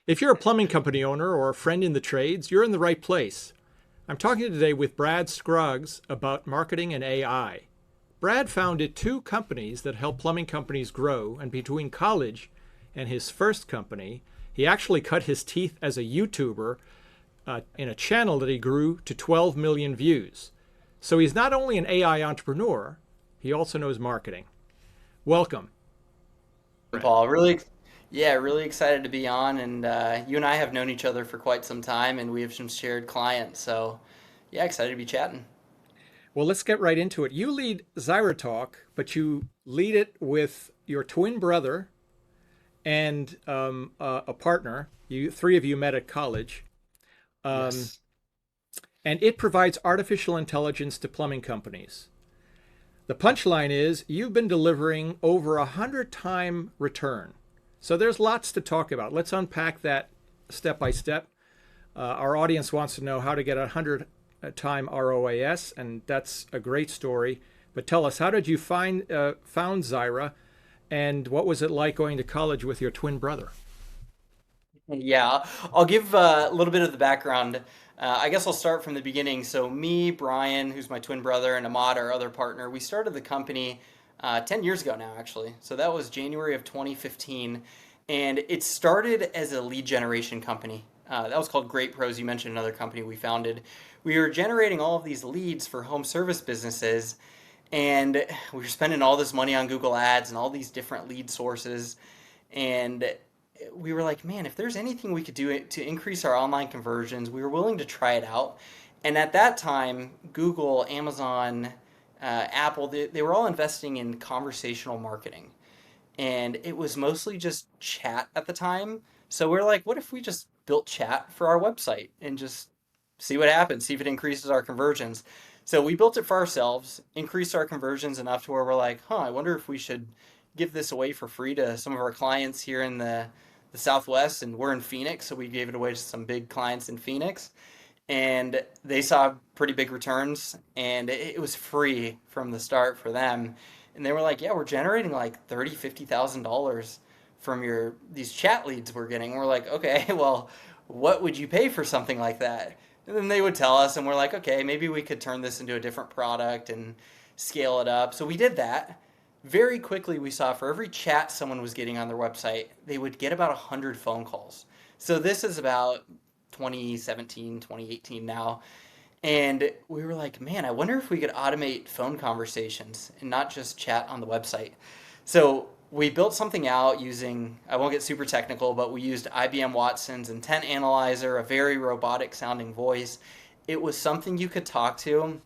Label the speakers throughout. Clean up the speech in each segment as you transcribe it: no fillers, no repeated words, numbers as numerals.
Speaker 1: If you're a plumbing company owner or a friend in the trades, you're in the right place. I'm talking today with Brad Scruggs about marketing and AI. Brad founded two companies that help plumbing companies grow, and between college and his first company, he actually cut his teeth as a YouTuber in a channel that he grew to 12 million views. So he's not only an AI entrepreneur, he also knows marketing. Welcome, Brad.
Speaker 2: Paul, really excited to be on. And you and I have known each other for quite some time, and we have some shared clients. So, yeah, excited to be chatting.
Speaker 1: Well, let's get right into it. You lead ZyraTalk, but you lead it with your twin brother and a partner. You three of you met at college, um,
Speaker 2: Yes.
Speaker 1: and it provides artificial intelligence to plumbing companies. The punchline is you've been delivering over 100-time return. So there's lots to talk about. Let's unpack that step by step. Our audience wants to know how to get 100-time ROAS, and that's a great story. But tell us, how did you found Zyra, and what was it like going to college with your twin brother?
Speaker 2: Yeah, I'll give a little bit of the background. I guess I'll start from the beginning. So, me, Brian, who's my twin brother, and Ahmad, our other partner, we started the company 10 years ago now, actually. So, that was January of 2015. And it started as a lead generation company. That was called Great Pros. You mentioned another company we founded. We were generating all of these leads for home service businesses, and we were spending all this money on Google Ads and all these different lead sources. And we were like, man, if there's anything we could do to increase our online conversions, we were willing to try it out. And at that time, Google, Amazon, Apple, they were all investing in conversational marketing. And it was mostly just chat at the time. So we're like, what if we just built chat for our website and just see what happens, see if it increases our conversions. So we built it for ourselves, increased our conversions enough to where we're like, I wonder if we should give this away for free to some of our clients here in the Southwest. And we're in Phoenix, so we gave it away to some big clients in Phoenix. And they saw pretty big returns, and it was free from the start for them. And they were like, yeah, we're generating like 30, $50,000 from your these chat leads we're getting. We're like, okay, well, what would you pay for something like that? And then they would tell us, and we're like, okay, maybe we could turn this into a different product and scale it up. So we did that. Very quickly, we saw for every chat someone was getting on their website, they would get about 100 phone calls. So this is about 2017, 2018 now. And we were like, man, I wonder if we could automate phone conversations and not just chat on the website. So we built something out using, I won't get super technical, but we used IBM Watson's intent analyzer, a very robotic sounding voice. It was something you could talk to,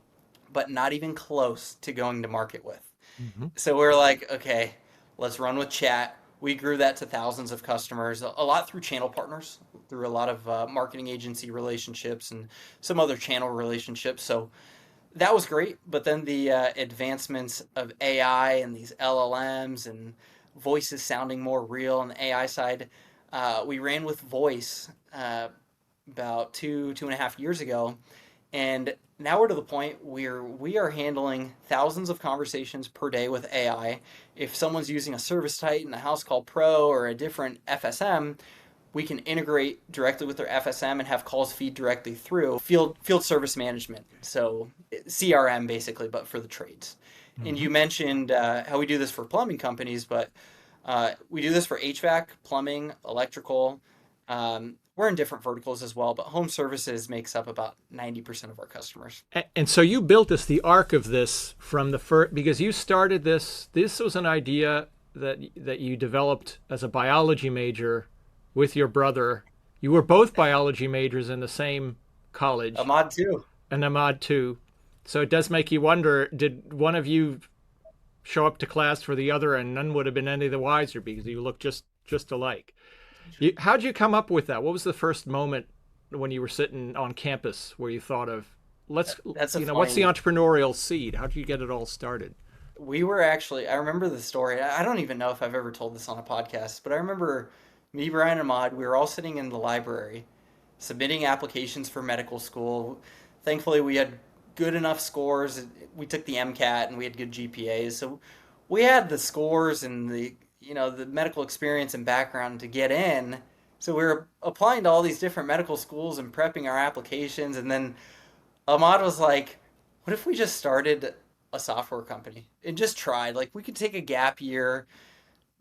Speaker 2: but not even close to going to market with.
Speaker 1: Mhm.
Speaker 2: So we're like, okay, let's run with chat. We grew that to thousands of customers, a lot through channel partners, through a lot of marketing agency relationships and some other channel relationships. So that was great. But then the advancements of AI and these LLMs and voices sounding more real on the AI side, we ran with voice about 2.5 years ago, and now we're to the point where we are handling thousands of conversations per day with AI. If someone's using a ServiceTitan, a house call Pro, or a different FSM, we can integrate directly with their FSM and have calls feed directly through field service management. So CRM basically, but for the trades. And
Speaker 1: Mhm.
Speaker 2: you mentioned how we do this for plumbing companies, but we do this for HVAC, plumbing, electrical. We're in different verticals as well, but home services makes up about 90% of our customers.
Speaker 1: And so you built this, the arc of this from the first, because you started this. This was an idea that you developed as a biology major with your brother. You were both biology majors in the same college,
Speaker 2: Ahmad too.
Speaker 1: and Ahmad too. So it does make you wonder, did one of you show up to class for the other and none would have been any the wiser because you look just alike? How'd you come up with that? What was the first moment when you were sitting on campus where you thought of, let's,
Speaker 2: That's a
Speaker 1: what's the
Speaker 2: funny.
Speaker 1: entrepreneurial seed? How did you get it all started?
Speaker 2: We were actually, I remember the story. I don't even know if I've ever told this on a podcast, but I remember me, Brian, and Ahmad, we were all sitting in the library submitting applications for medical school. Thankfully, we had good enough scores. We took the MCAT and we had good GPAs. So we had the scores and the medical experience and background to get in. So we were applying to all these different medical schools and prepping our applications. And then Ahmad was like, what if we just started a software company and just tried? Like, we could take a gap year.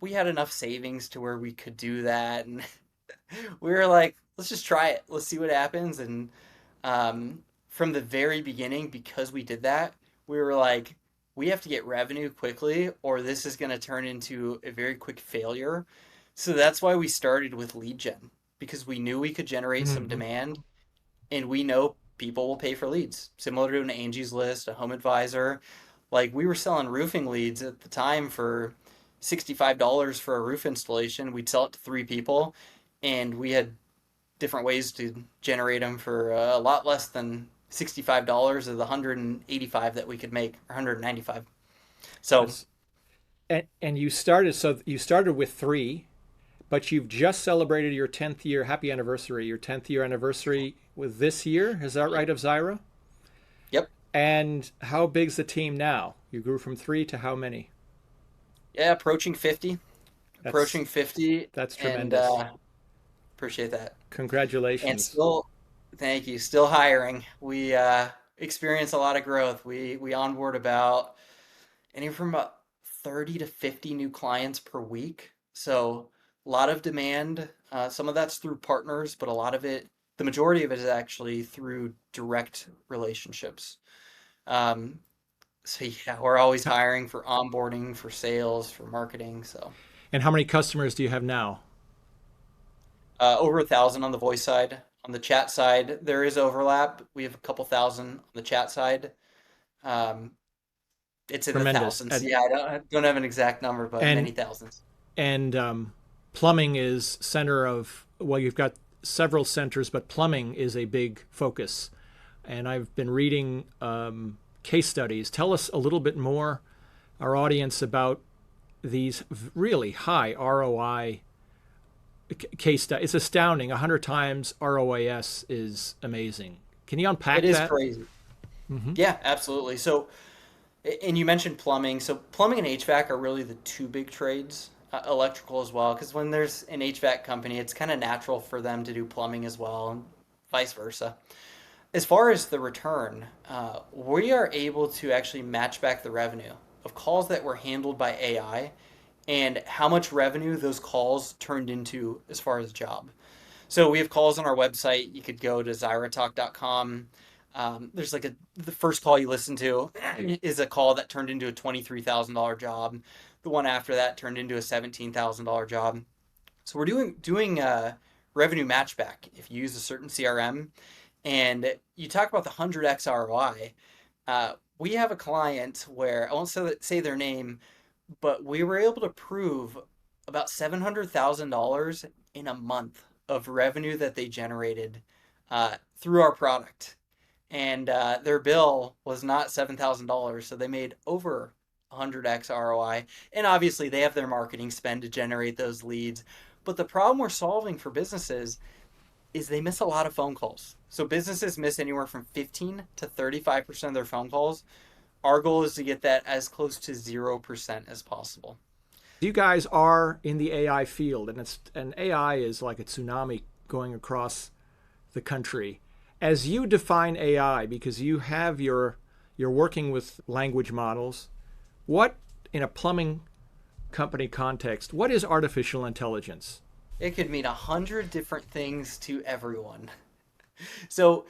Speaker 2: We had enough savings to where we could do that. And we were like, let's just try it. Let's see what happens. And from the very beginning, because we did that, we were like, we have to get revenue quickly, or this is going to turn into a very quick failure. So that's why we started with lead gen, because we knew we could generate some
Speaker 1: Hmm.
Speaker 2: demand, and we know people will pay for leads, similar to an Angie's List, a home advisor. Like, we were selling roofing leads at the time for $65 for a roof installation. We'd sell it to three people, and we had different ways to generate them for a lot less than $65 of the 185 that we could make, or 195. So,
Speaker 1: That's and you started with three, but you've just celebrated your 10th year happy anniversary, your 10th year anniversary with this year. Is that right, of Zyra?
Speaker 2: yep.
Speaker 1: And how big's the team now? You grew from three to how many?
Speaker 2: Yeah, approaching 50.
Speaker 1: That's
Speaker 2: Approaching 50,
Speaker 1: that's
Speaker 2: and
Speaker 1: tremendous.
Speaker 2: appreciate that. And
Speaker 1: Congratulations.
Speaker 2: still, thank you, still hiring. We experience a lot of growth. We onboard about anywhere from about 30 to 50 new clients per week. So a lot of demand. Some of that's through partners, but a lot of it, the majority of it is actually through direct relationships. Um, so yeah, we're always hiring for onboarding, for sales, for marketing. So
Speaker 1: And how many customers do you have now?
Speaker 2: over 1,000 on the voice side. On the chat side, there is overlap. We have a couple thousand on the chat side. Um, it's in the
Speaker 1: Tremendous.
Speaker 2: thousands. Yeah, I don't have an exact number, but
Speaker 1: And
Speaker 2: many thousands.
Speaker 1: and plumbing is center of, well, you've got several centers, but plumbing is a big focus. And I've been reading case studies. Tell us a little bit more, our audience, about these really high ROI case studies. It's astounding. 100 times ROAS is amazing. Can you
Speaker 2: It
Speaker 1: unpack
Speaker 2: is
Speaker 1: that?
Speaker 2: crazy.
Speaker 1: Hmm.
Speaker 2: Yeah, absolutely. So, and you mentioned plumbing. So, plumbing and HVAC are really the two big trades. Electrical as well, because when there's an HVAC company, it's kind of natural for them to do plumbing as well, and vice versa. As far as the return, we are able to actually match back the revenue of calls that were handled by AI and how much revenue those calls turned into as far as a job. So we have calls on our website. You could go to ZyraTalk.com. There's like the first call you listen to is a call that turned into a $23,000 job. The one after that turned into a $17,000 job. So we're doing revenue matchback if you use a certain CRM. And you talk about the 100x ROI. We have a client where I won't say their name, but we were able to prove about $700,000 in a month of revenue that they generated through our product. And their bill was not $7,000, so they made over 100x ROI. And obviously, they have their marketing spend to generate those leads. But the problem we're solving for businesses is they miss a lot of phone calls. So businesses miss anywhere from 15 to 35% of their phone calls. Our goal is to get that as close to 0% as possible.
Speaker 1: You guys are in the AI field, and AI is like a tsunami going across the country. As you define AI, because you're working with language models, what, in a plumbing company context, what is artificial intelligence?
Speaker 2: It could mean 100 different things to everyone. So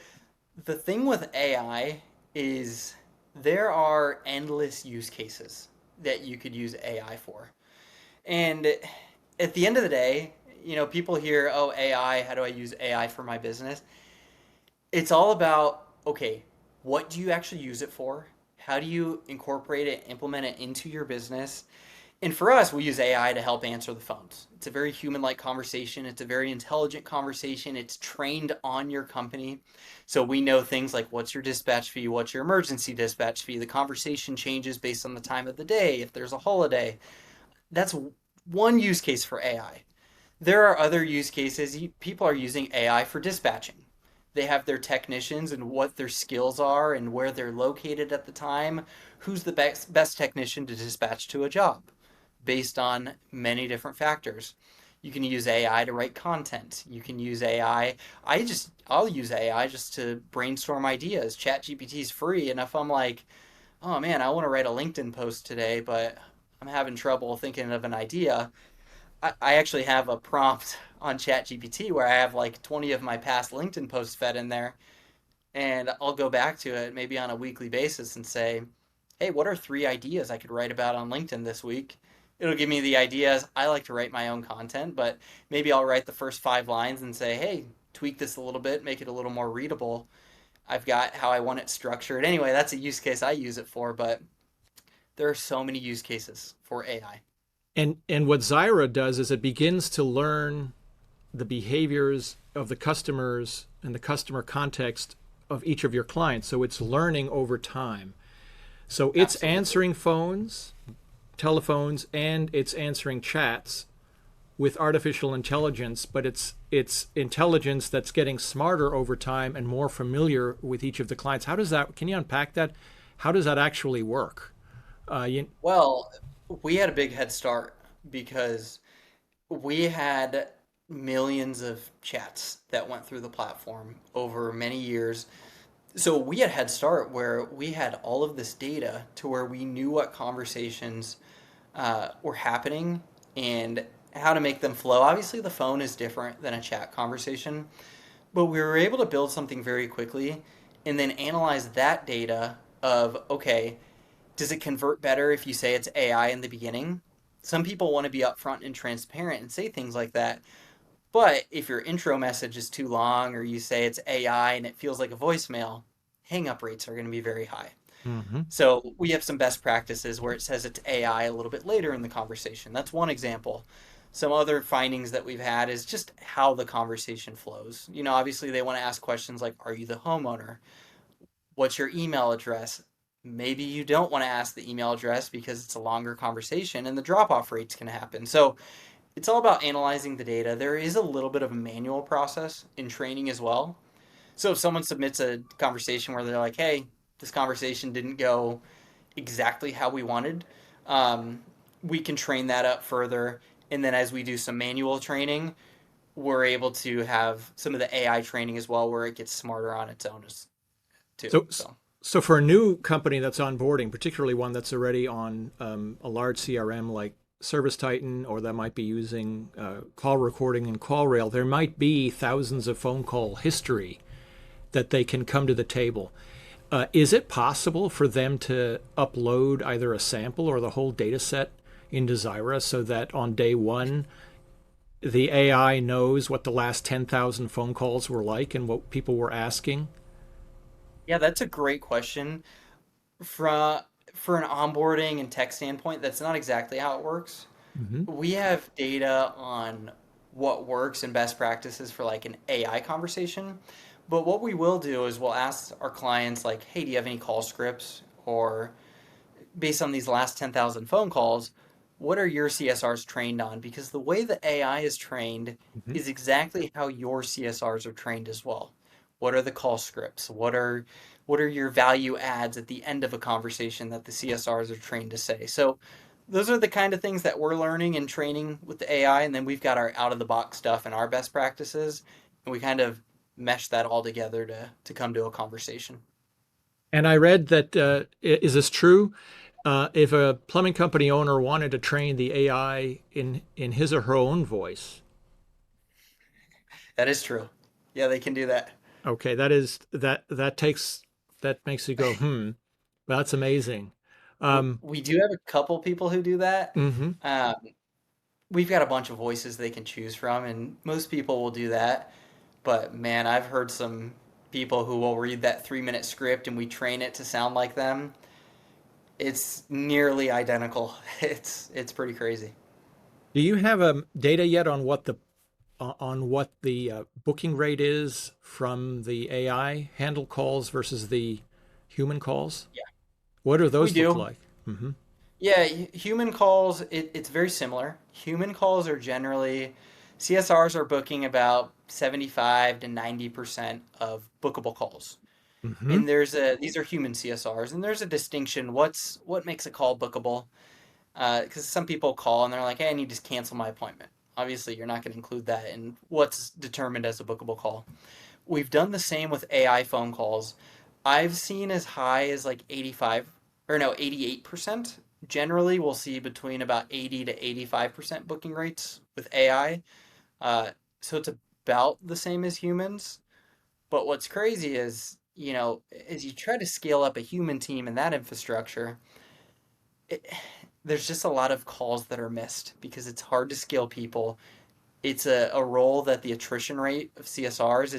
Speaker 2: the thing with AI is there are endless use cases that you could use AI for. And at the end of the day, people hear, oh, AI, how do I use AI for my business? It's all about, okay, what do you actually use it for? How do you incorporate it, implement it into your business? And for us, we use AI to help answer the phones. It's a very human-like conversation. It's a very intelligent conversation. It's trained on your company. So we know things like what's your dispatch fee, what's your emergency dispatch fee. The conversation changes based on the time of the day, if there's a holiday. That's one use case for AI. There are other use cases. People are using AI for dispatching. They have their technicians and what their skills are and where they're located at the time. Who's the best technician to dispatch to a job based on many different factors. You can use AI to write content. You can use AI. I'll use AI just to brainstorm ideas. ChatGPT is free, and if I'm like, oh man, I want to write a LinkedIn post today, but I'm having trouble thinking of an idea, I actually have a prompt on ChatGPT where I have like 20 of my past LinkedIn posts fed in there, and I'll go back to it maybe on a weekly basis and say, hey, what are 3 ideas I could write about on LinkedIn this week? It'll give me the ideas. I like to write my own content, but maybe I'll write the first 5 lines and say, hey, tweak this a little bit, make it a little more readable. I've got how I want it structured. Anyway, that's a use case I use it for, but there are so many use cases for AI.
Speaker 1: And what Zyra does is it begins to learn the behaviors of the customers and the customer context of each of your clients. So it's learning over time. So it's
Speaker 2: Absolutely.
Speaker 1: answering phones, telephones, and it's answering chats with artificial intelligence, but it's intelligence that's getting smarter over time and more familiar with each of the clients. How does that, can you unpack that? How does that actually work?
Speaker 2: Well, we had a big head start because we had millions of chats that went through the platform over many years. So we had head start where we had all of this data to where we knew what conversations were happening and how to make them flow. Obviously, the phone is different than a chat conversation, but we were able to build something very quickly and then analyze that data of, okay, does it convert better if you say it's AI in the beginning? Some people want to be upfront and transparent and say things like that. But if your intro message is too long or you say it's AI and it feels like a voicemail, hang up rates are going to be very high.
Speaker 1: Mm-hmm.
Speaker 2: So we have some best practices where it says it's AI a little bit later in the conversation. That's one example. Some other findings that we've had is just how the conversation flows. Obviously they want to ask questions like, are you the homeowner? What's your email address? Maybe you don't want to ask the email address because it's a longer conversation and the drop off rates can happen. So it's all about analyzing the data. There is a little bit of a manual process in training as well. So if someone submits a conversation where they're like, hey, this conversation didn't go exactly how we wanted, um, we can train that up further. And then as we do some manual training, we're able to have some of the AI training as well where it gets smarter on its own too.
Speaker 1: So,
Speaker 2: So
Speaker 1: so for a new company that's onboarding, particularly one that's already on a large CRM like ServiceTitan, or that might be using call recording and call rail, there might be thousands of phone call history that they can come to the table. Is it possible for them to upload either a sample or the whole data set into Zyra so that on day one, the AI knows what the last 10,000 phone calls were like and what people were asking?
Speaker 2: yeah, that's a great question. For for an onboarding and tech standpoint, that's not exactly how it works.
Speaker 1: Hmm.
Speaker 2: We have data on what works and best practices for like an AI conversation. But what we will do is we'll ask our clients like, hey, do you have any call scripts? Or based on these last 10,000 phone calls, what are your CSRs trained on? Because the way the AI is trained
Speaker 1: Hmm.
Speaker 2: is exactly how your CSRs are trained as well. What are the call scripts? What are your value adds at the end of a conversation that the CSRs are trained to say? So those are the kind of things that we're learning and training with the AI, and then we've got our out of the box stuff and our best practices, and we kind of mesh that all together to come to a conversation.
Speaker 1: And I read that, is this true? If a plumbing company owner wanted to train the AI in his or her own voice,
Speaker 2: That is true. Yeah, they can do that.
Speaker 1: okay, that makes you go, well, that's amazing. Um,
Speaker 2: We do have a couple people who do that.
Speaker 1: hmm.
Speaker 2: Um, we've got a bunch of voices they can choose from, and most people will do that. But man, I've heard some people who will read that 3-minute script and we train it to sound like them. It's nearly identical. It's pretty crazy.
Speaker 1: Do you have data yet on what the booking rate is from the AI handle calls versus the human calls?
Speaker 2: Yeah,
Speaker 1: What do
Speaker 2: we
Speaker 1: those look
Speaker 2: do.
Speaker 1: like? Hmm.
Speaker 2: Yeah, human calls, it's very similar. Human calls are generally, CSRs are booking about 75 to 90% of bookable calls.
Speaker 1: Hmm.
Speaker 2: And these are human CSRs, and there's a distinction. What makes a call bookable? Because some people call and they're like, hey, I need to cancel my appointment. Obviously, you're not going to include that in what's determined as a bookable call. We've done the same with AI phone calls. I've seen as high as like 85 or no, 88%. Generally, we'll see between about 80 to 85% booking rates with AI. Uh, so it's about the same as humans. But what's crazy is, as you try to scale up a human team in that infrastructure, it, there's just a lot of calls that are missed because it's hard to scale people. It's a role that the attrition rate of CSRs,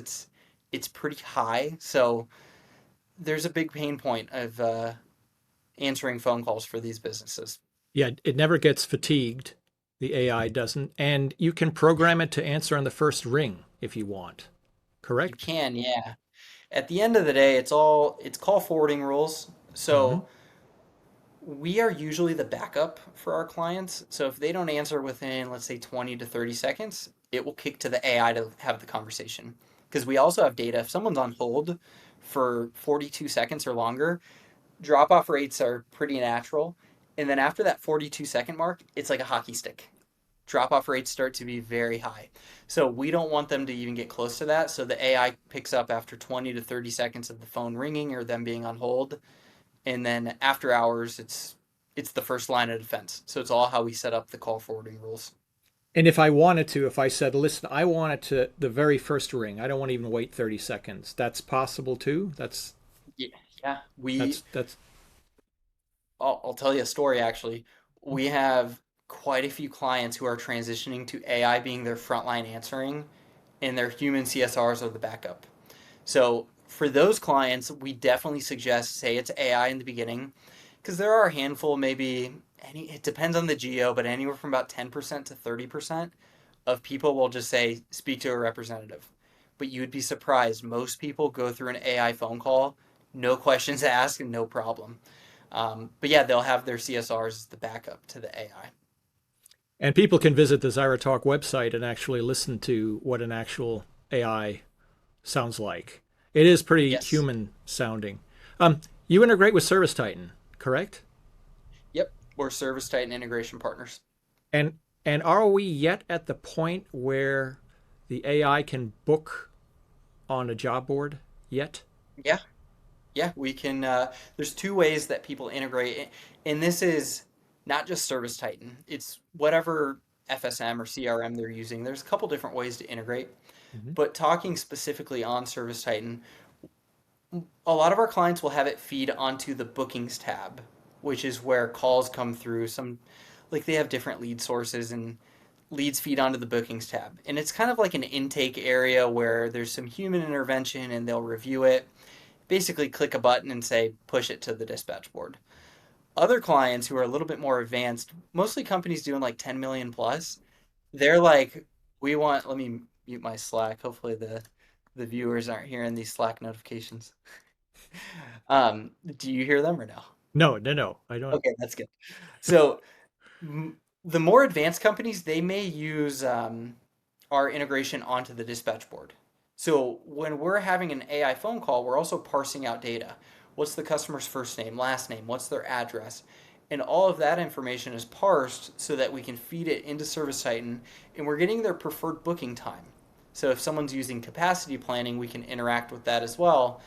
Speaker 2: it's pretty high. So there's a big pain point of answering phone calls for these businesses.
Speaker 1: Yeah, it never gets fatigued. The AI doesn't. And you can program it to answer on the first ring if you want.
Speaker 2: You
Speaker 1: Correct?
Speaker 2: can, yeah. At the end of the day, it's call forwarding rules.
Speaker 1: Hmm.
Speaker 2: So we are usually the backup for our clients. So if they don't answer within, let's say, 20 to 30 seconds, it will kick to the AI to have the conversation. Because we also have data. If someone's on hold for 42 seconds or longer, drop off rates are pretty natural. And then after that 42-second mark, it's like a hockey stick. Drop off rates start to be very high. So we don't want them to even get close to that. So the AI picks up after 20 to 30 seconds of the phone ringing or them being on hold, and then after hours it's the first line of defense. So it's all how we set up the call forwarding rules.
Speaker 1: And if I wanted to, if I said, listen, I want it to the very first ring, I don't want to even wait 30 seconds. That's possible too.
Speaker 2: Yeah, yeah.
Speaker 1: That's
Speaker 2: I'll tell you a story actually. We have quite a few clients who are transitioning to AI being their frontline answering, and their human CSRs are the backup. So for those clients, we definitely suggest say it's AI in the beginning, because there are a handful, maybe it depends on the geo, but anywhere from about 10% to 30% of people will just say speak to a representative. But you would be surprised, most people go through an AI phone call, no questions asked, and no problem. But yeah, they'll have their CSRs as the backup to the AI.
Speaker 1: and people can visit the ZyraTalk website and actually listen to what an actual AI sounds like. It is pretty
Speaker 2: Yes.
Speaker 1: human sounding. You integrate with ServiceTitan, correct?
Speaker 2: Yep. We're ServiceTitan integration partners.
Speaker 1: And are we yet at the point where the AI can book on a job board yet?
Speaker 2: Yeah. Yeah, we can. There's two ways that people integrate, and this is not just ServiceTitan. It's whatever FSM or CRM they're using. There's a couple different ways to integrate,
Speaker 1: Mhm.
Speaker 2: but talking specifically on ServiceTitan, a lot of our clients will have it feed onto the bookings tab, which is where calls come through. Like they have different lead sources and leads feed onto the bookings tab. And it's kind of like an intake area where there's some human intervention and they'll review it. Basically, click a button and say, push it to the dispatch board. Other clients who are a little bit more advanced, mostly companies doing like 10 million plus, they're like, let me mute my Slack. Hopefully the viewers aren't hearing these Slack notifications. Do you hear them or no?
Speaker 1: No, no, no. I don't.
Speaker 2: Okay, that's good. So the more advanced companies, they may use our integration onto the dispatch board. So when we're having an AI phone call, we're also parsing out data. What's the customer's first name, last name? What's their address? And all of that information is parsed so that we can feed it into ServiceTitan, and we're getting their preferred booking time. So if someone's using capacity planning, we can interact with that as well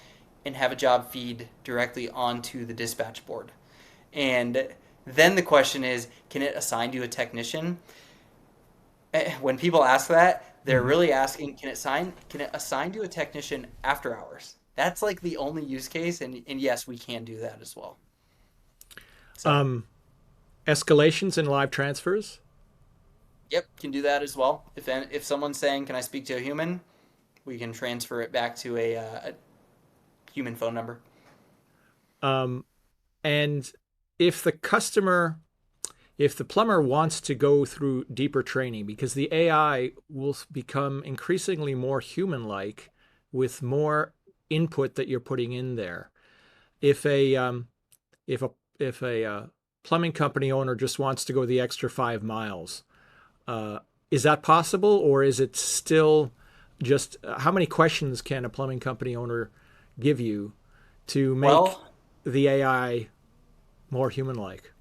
Speaker 2: and have a job feed directly onto the dispatch board. And then the question is, can it assign you a technician? When people ask that, they're
Speaker 1: Mhm.
Speaker 2: really asking, can it assign you a technician after hours? That's like the only use case, and yes, we can do that as well. So,
Speaker 1: Um, Escalations and live transfers.
Speaker 2: yep, can do that as well. If someone's saying, "Can I speak to a human?" we can transfer it back to a human phone number.
Speaker 1: Um, and if the customer, if the plumber wants to go through deeper training, because the AI will become increasingly more human-like with more input that you're putting in there. If a if a if a plumbing company owner just wants to go the extra 5 miles, uh, is that possible, or is it still just how many questions can a plumbing company owner give you to make
Speaker 2: Well,
Speaker 1: the AI more human-like?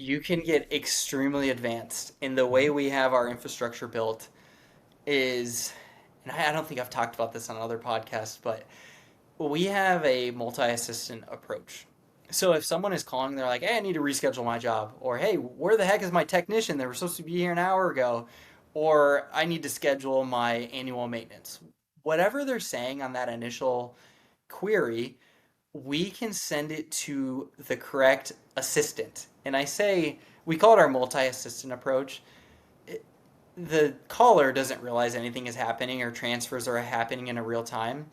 Speaker 2: You can get extremely advanced. And the way we have our infrastructure built is, and I don't think I've talked about this on other podcasts, but we have a multi-assistant approach. So if someone is calling, they're like, hey, I need to reschedule my job, or hey, where the heck is my technician? They were supposed to be here an hour ago, or I need to schedule my annual maintenance. Whatever they're saying on that initial query, we can send it to the correct assistant. And I say, we call it our multi-assistant approach. The caller doesn't realize anything is happening or transfers are happening in a real time.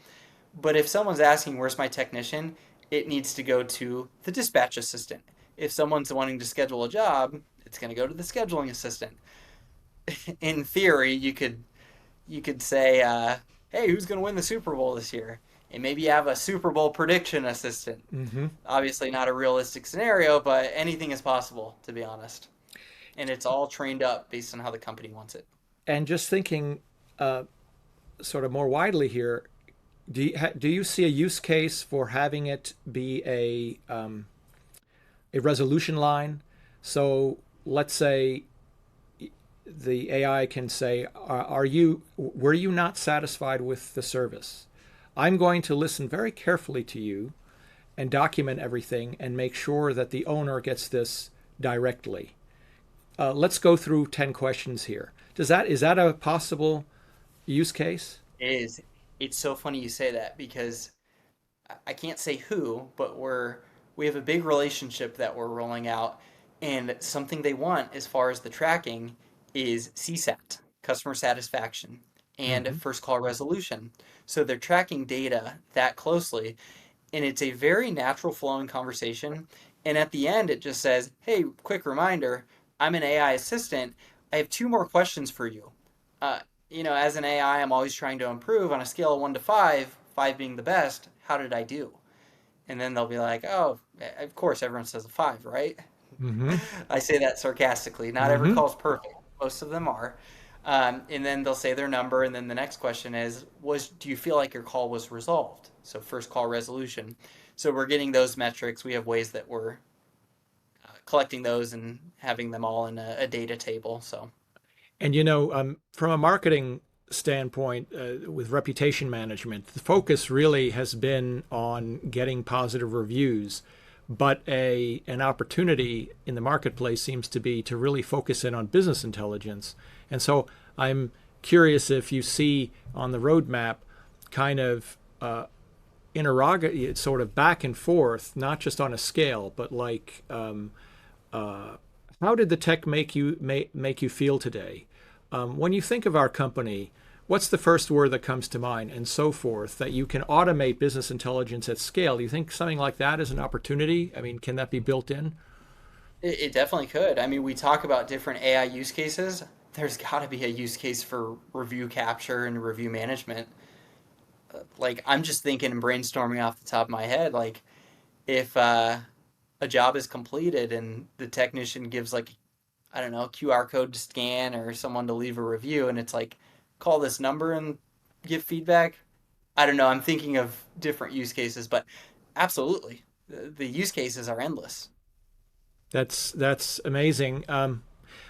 Speaker 2: But if someone's asking, where's my technician? It needs to go to the dispatch assistant. If someone's wanting to schedule a job, it's going to go to the scheduling assistant. In theory, you could say, hey, who's going to win the Super Bowl this year? And maybe you have a Super Bowl prediction assistant. Obviously not a realistic scenario, but anything is possible, to be honest. And it's all trained up based on how the company wants it.
Speaker 1: And just thinking sort of more widely here, do you see a use case for having it be a resolution line? So let's say the AI can say, were you not satisfied with the service? I'm going to listen very carefully to you and document everything and make sure that the owner gets this directly. Let's go through 10 questions here. Is that a possible use case?
Speaker 2: It is. It's so funny you say that because I can't say who, but we have a big relationship that we're rolling out, and something they want as far as the tracking is CSAT, customer satisfaction, and first call resolution. So they're tracking data that closely, and it's a very natural flowing conversation. And at the end, it just says, hey, quick reminder, I'm an AI assistant. I have 2 more questions for you. As an AI, I'm always trying to improve on a scale of 1 to 5, 5 being the best. How did I do? And then they'll be like, oh, of course, everyone says a 5, right? I say that sarcastically. Not every call is perfect. Most of them are. And then they'll say their number. And then the next question is, do you feel like your call was resolved? So first call resolution. So we're getting those metrics. We have ways that we're collecting those and having them all in a data table. So.
Speaker 1: And from a marketing standpoint, with reputation management, the focus really has been on getting positive reviews, but an opportunity in the marketplace seems to be to really focus in on business intelligence. And so I'm curious if you see on the roadmap kind of sort of back and forth, not just on a scale, but like how did the tech make you feel today? When you think of our company, what's the first word that comes to mind, and so forth, that you can automate business intelligence at scale? Do you think something like that is an opportunity? I mean, can that be built in?
Speaker 2: It definitely could. I mean, we talk about different AI use cases. There's got to be a use case for review capture and review management. Like, I'm just thinking and brainstorming off the top of my head, like, if a job is completed and the technician gives, like, I don't know, QR code to scan or someone to leave a review, and it's like, call this number and give feedback. I don't know. I'm thinking of different use cases, but absolutely, the use cases are endless.
Speaker 1: That's amazing.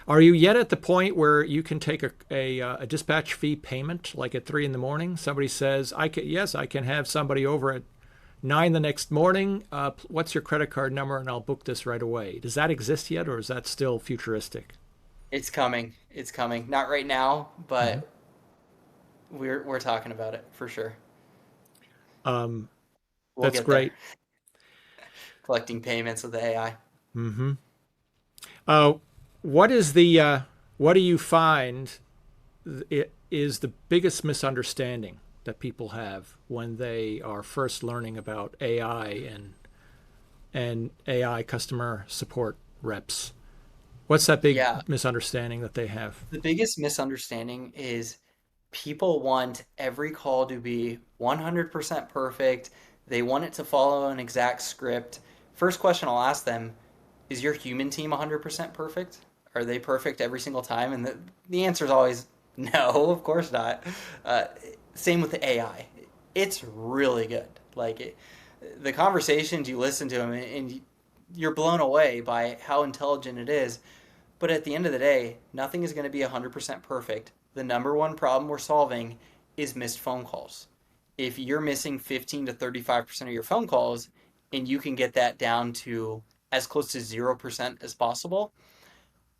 Speaker 1: Are you yet at the point where you can take a dispatch fee payment, like at 3 a.m? Somebody says, I can have somebody over at 9 the next morning. What's your credit card number? And I'll book this right away. Does that exist yet, or is that still futuristic?
Speaker 2: It's coming. It's coming. Not right now, but we're talking about it for sure. We'll
Speaker 1: That's
Speaker 2: get
Speaker 1: great.
Speaker 2: there. Collecting payments with the AI.
Speaker 1: What do you find is the biggest misunderstanding that people have when they are first learning about AI and AI customer support reps? What's that big misunderstanding that they have?
Speaker 2: The biggest misunderstanding is people want every call to be 100% perfect. They want it to follow an exact script. First question I'll ask them, is your human team 100% perfect? Are they perfect every single time? And the answer is always no, of course not. Same with the AI. It's really good. Like the conversations you listen to them, and you're blown away by how intelligent it is. But at the end of the day, nothing is going to be 100% perfect. The number one problem we're solving is missed phone calls. If you're missing 15 to 35% of your phone calls and you can get that down to as close to 0% as possible,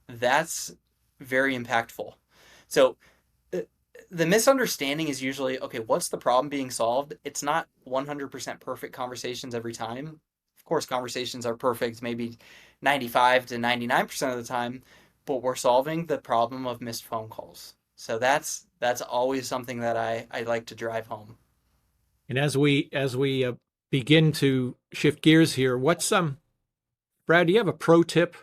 Speaker 2: that's very impactful. So uh, the misunderstanding is usually, okay, what's the problem being solved? It's not 100% perfect conversations every time. Of course, conversations are perfect maybe 95 to 99% of the time, but we're solving the problem of missed phone calls. So that's always something that I like to drive home.
Speaker 1: And as we begin to shift gears here, what's Brad? Do you have a pro tip?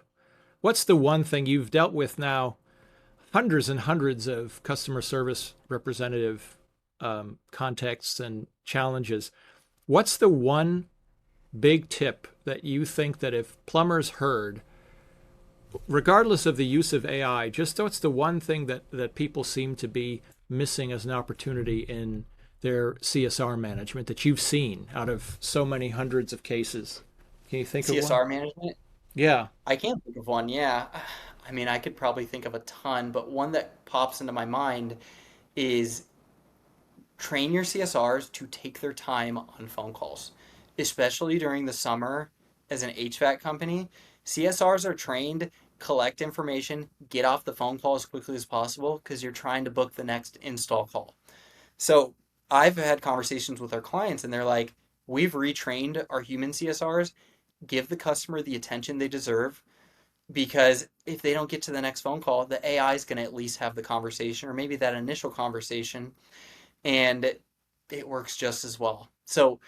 Speaker 1: What's the one thing you've dealt with now? Hundreds and hundreds of customer service representative contexts and challenges. What's the one big tip that you think that if plumbers heard, regardless of the use of AI, just what's the one thing that people seem to be missing as an opportunity in their CSR management that you've seen out of so many hundreds of cases? Can you think of one?
Speaker 2: CSR management?
Speaker 1: Yeah.
Speaker 2: I can't think of one, yeah. I mean, I could probably think of a ton, but one that pops into my mind is train your CSRs to take their time on phone calls, especially during the summer as an HVAC company. CSRs are trained, collect information, get off the phone call as quickly as possible because you're trying to book the next install call. So I've had conversations with our clients and they're like, we've retrained our human CSRs, give the customer the attention they deserve because if they don't get to the next phone call, the AI is going to at least have the conversation or maybe that initial conversation and it works just as well. So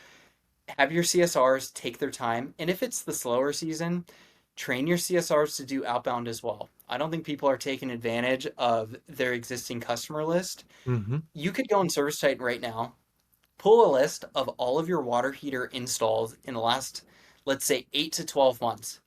Speaker 2: have your CSRs take their time. And if it's the slower season, train your CSRs to do outbound as well. I don't think people are taking advantage of their existing customer list.
Speaker 1: Hmm.
Speaker 2: You could go in ServiceTitan right now, pull a list of all of your water heater installs in the last, let's say, 8 to 12 months.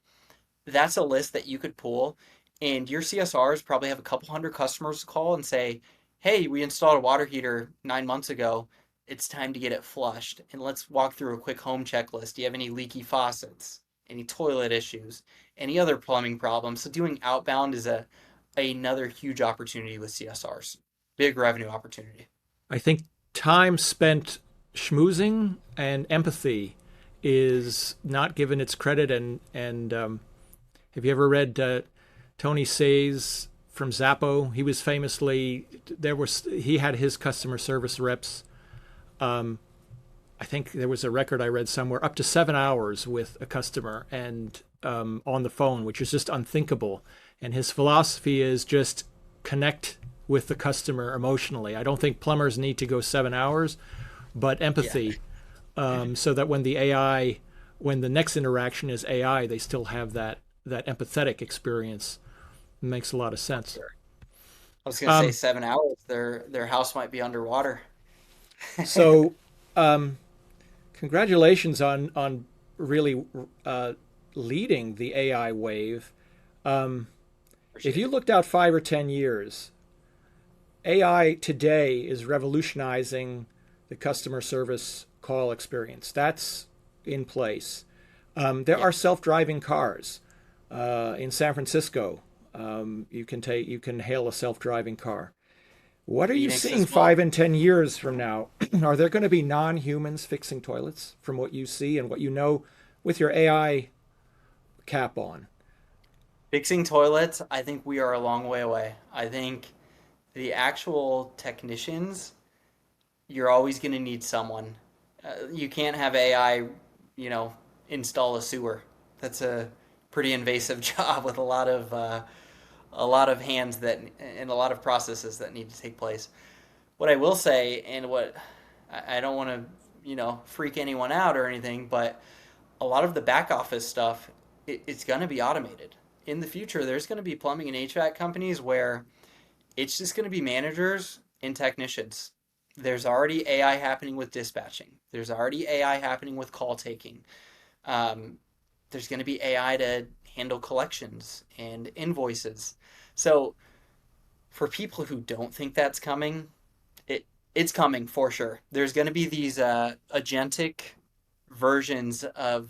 Speaker 2: That's a list that you could pull, and your CSRs probably have a couple hundred customers to call and say, hey, we installed a water heater 9 months ago. It's time to get it flushed. And let's walk through a quick home checklist. Do you have any leaky faucets? Any toilet issues? Any other plumbing problems? So doing outbound is another huge opportunity with CSRs. Big revenue opportunity.
Speaker 1: I think time spent schmoozing and empathy is not given its credit. And have you ever read Tony Say's from Zappo? He was famously he had his customer service reps. I think there was a record I read somewhere up to 7 hours with a customer and on the phone, which is just unthinkable. And his philosophy is just connect with the customer emotionally. I don't think plumbers need to go 7 hours, but empathy, so that when when the next interaction is AI, they still have that empathetic experience. It makes a lot of sense.
Speaker 2: Sure. I was going to say 7 hours. Their house might be underwater.
Speaker 1: So, congratulations on really leading the AI wave. If you looked out 5 or 10 years, AI today is revolutionizing the customer service call experience. That's in place. There
Speaker 2: Yeah.
Speaker 1: are self-driving cars in San Francisco. You can hail a self-driving car. What are you
Speaker 2: Phoenix
Speaker 1: seeing
Speaker 2: as well.
Speaker 1: 5 and 10 years from now? Are there going to be non-humans fixing toilets from what you see and what you know with your AI cap on?
Speaker 2: Fixing toilets, I think we are a long way away. I think the actual technicians, you're always going to need someone. You can't have AI, you know, install a sewer. That's a pretty invasive job with a lot of hands that and a lot of processes that need to take place. What I will say, and what I don't want to, freak anyone out or anything, but a lot of the back office stuff, it's going to be automated. In the future, there's going to be plumbing and HVAC companies where it's just going to be managers and technicians. There's already AI happening with dispatching. There's already AI happening with call taking. Um, there's going to be AI to handle collections and invoices. So for people who don't think that's coming, it's coming for sure. There's going to be these agentic versions of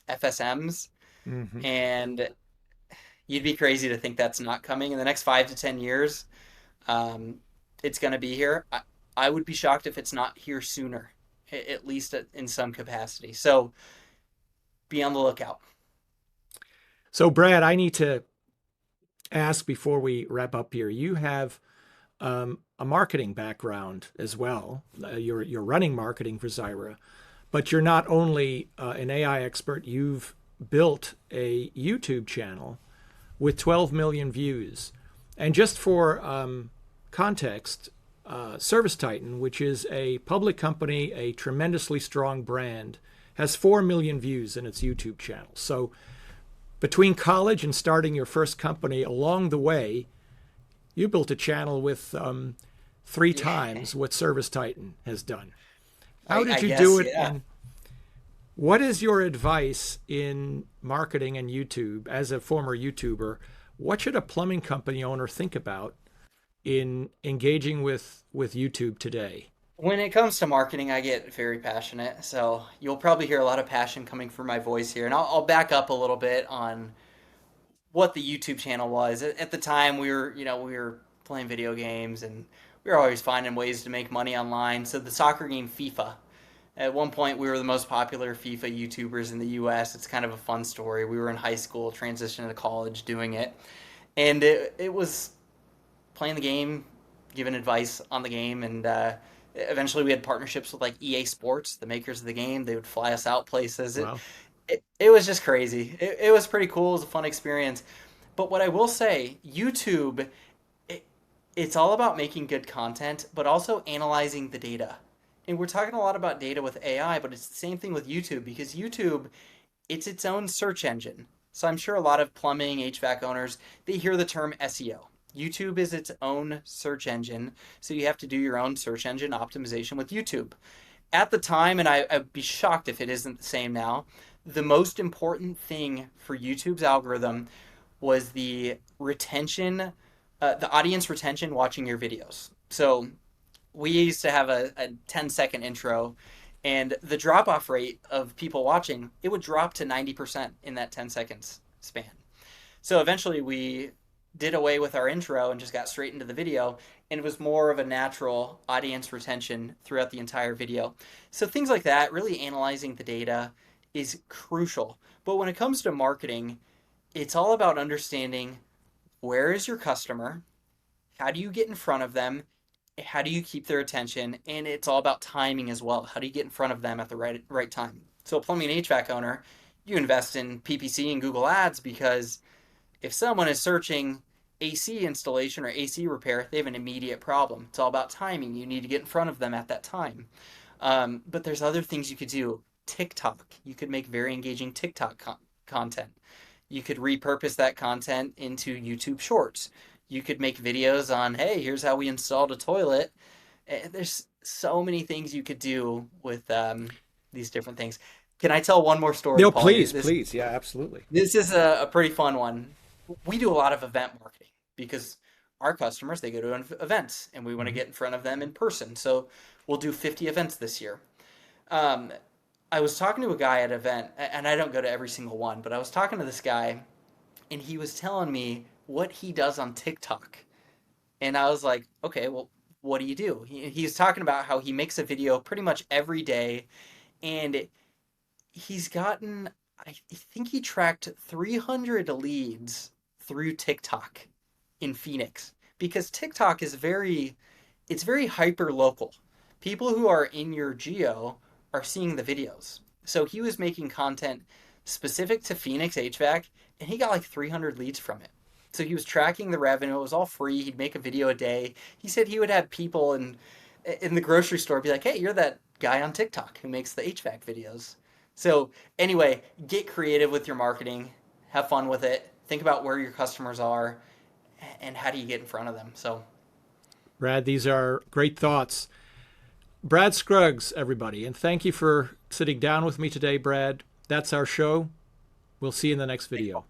Speaker 2: FSMs
Speaker 1: Hmm.
Speaker 2: And you'd be crazy to think that's not coming in the next 5 to 10 years. Um, it's going to be here. I would be shocked if it's not here sooner, at least in some capacity. So be on the lookout.
Speaker 1: So, Brad, I need to ask before we wrap up here. You have a marketing background as well. You're running marketing for Zyra, but you're not only an AI expert. You've built a YouTube channel with 12 million views. And just for context, ServiceTitan, which is a public company, a tremendously strong brand, has 4 million views in its YouTube channel. So between college and starting your first company, along the way, you built a channel with 3
Speaker 2: Yeah,
Speaker 1: times what ServiceTitan has done. How
Speaker 2: I
Speaker 1: did you do
Speaker 2: guess,
Speaker 1: it?
Speaker 2: yeah.
Speaker 1: And what is your advice in marketing and YouTube as a former YouTuber? What should a plumbing company owner think about in engaging with YouTube today?
Speaker 2: When it comes to marketing, I get very passionate. So you'll probably hear a lot of passion coming from my voice here. And I'll back up a little bit on what the YouTube channel was. At the time, we were playing video games and we were always finding ways to make money online. So the soccer game FIFA. At one point, we were the most popular FIFA YouTubers in the US. It's kind of a fun story. We were in high school, transitioned to college doing it. And it was playing the game, giving advice on the game, and eventually we had partnerships with like EA Sports, the makers of the game. They would fly us out places.
Speaker 1: Wow.
Speaker 2: It was just crazy. It was pretty cool. It was a fun experience. But what I will say, YouTube, it, it's all about making good content, but also analyzing the data. And we're talking a lot about data with AI, but it's the same thing with YouTube because YouTube, it's its own search engine. So I'm sure a lot of plumbing, HVAC owners, they hear the term SEO. YouTube is its own search engine, so you have to do your own search engine optimization with YouTube. At the time, and I'd be shocked if it isn't the same now, the most important thing for YouTube's algorithm was the retention, the audience retention watching your videos. So we used to have a 10-second intro, and the drop off rate of people watching, it would drop to 90% in that 10 seconds span. So eventually we did away with our intro and just got straight into the video, and it was more of a natural audience retention throughout the entire video. So things like that, really analyzing the data is crucial. But when it comes to marketing, it's all about understanding where is your customer, how do you get in front of them, how do you keep their attention, and it's all about timing as well. How do you get in front of them at the right time? So a plumbing and HVAC owner, you invest in PPC and Google Ads because if someone is searching AC installation or AC repair, they have an immediate problem. It's all about timing. You need to get in front of them at that time. But there's other things you could do. TikTok. You could make very engaging TikTok content. You could repurpose that content into YouTube Shorts. You could make videos on, hey, here's how we installed a toilet. There's so many things you could do with these different things. Can I tell one more story,
Speaker 1: No,
Speaker 2: Paul?
Speaker 1: please, please. Yeah, absolutely.
Speaker 2: This is a pretty fun one. We do a lot of event marketing because our customers, they go to events and we want to
Speaker 1: Mhm.
Speaker 2: get in front of them in person. So we'll do 50 events this year. Um, I was talking to a guy at an event, and I don't go to every single one, but I was talking to this guy, and he was telling me what he does on TikTok. And I was like, okay, well, what do you do? He was talking about how he makes a video pretty much every day, and he's gotten, I think he tracked 300 leads through TikTok in Phoenix because TikTok is it's very hyper local. People who are in your geo are seeing the videos. So he was making content specific to Phoenix HVAC and he got like 300 leads from it. So he was tracking the revenue. It was all free. He'd make a video a day. He said he would have people in the grocery store be like, "Hey, you're that guy on TikTok who makes the HVAC videos." So anyway, get creative with your marketing. Have fun with it. Think about where your customers are and how do you get in front of them. So
Speaker 1: Brad, these are great thoughts. Brad Scruggs, everybody, and thank you for sitting down with me today, Brad. That's our show. We'll see you in the next video.